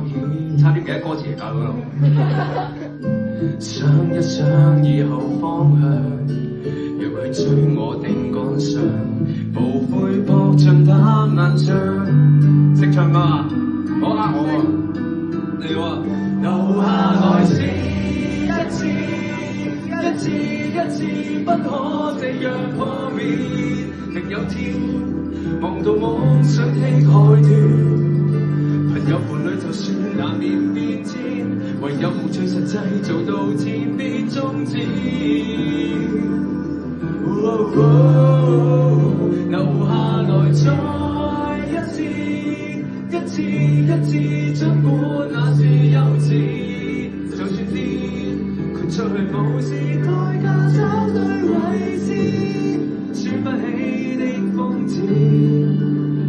演，差啲記得歌詞嚟搞到想一想以後方向，若佢追我定趕上，無悔搏盡打萬仗。識唱嘛？唔好呃我喎，嚟喎！留下來試一次，一次一次，不可這樣破滅。定有天望到夢想的海端。朋友伴侶就算難免變遷，唯有無最實際做到天邊終止。留下來再一次，一次一次，儘管那是幼稚，就算跌，卻再無視代價找對位置，輸不起的瘋子，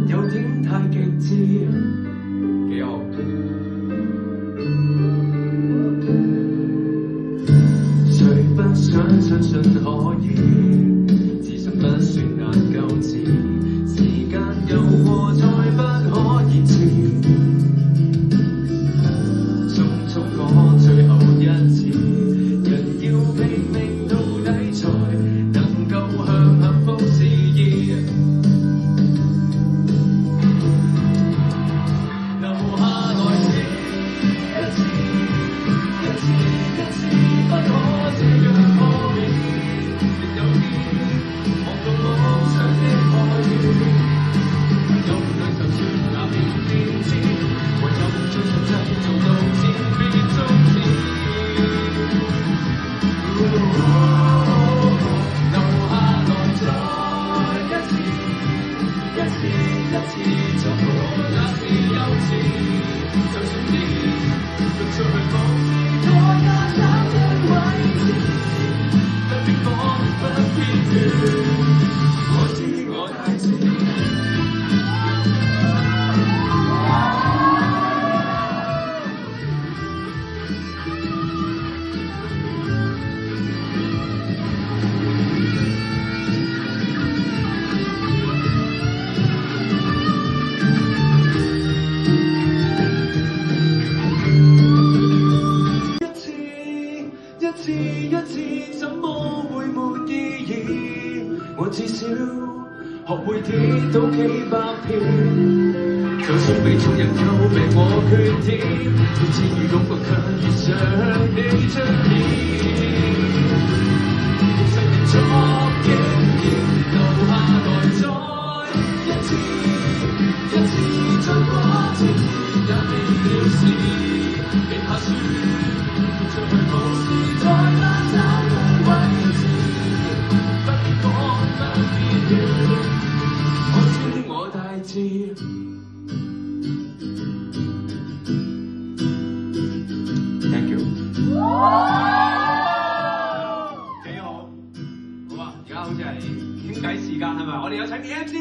有點太極致。幾好。誰不想相信可以，自信不算難救治，時間有過再不可延遲，匆匆過最後一次，人要拼命到底才能夠向幸福示意。我至少學會跌倒幾百遍，就算被眾人詬病我缺點，每次遇感覺卻越想你彰顯。生命作經驗，留下來再一次，一次再過前也未了事，別怕輸，再無視代價找對位置。我大志 ，thank you。幾好，好啊！而家好似係傾偈時間係咪？我哋有請 MC。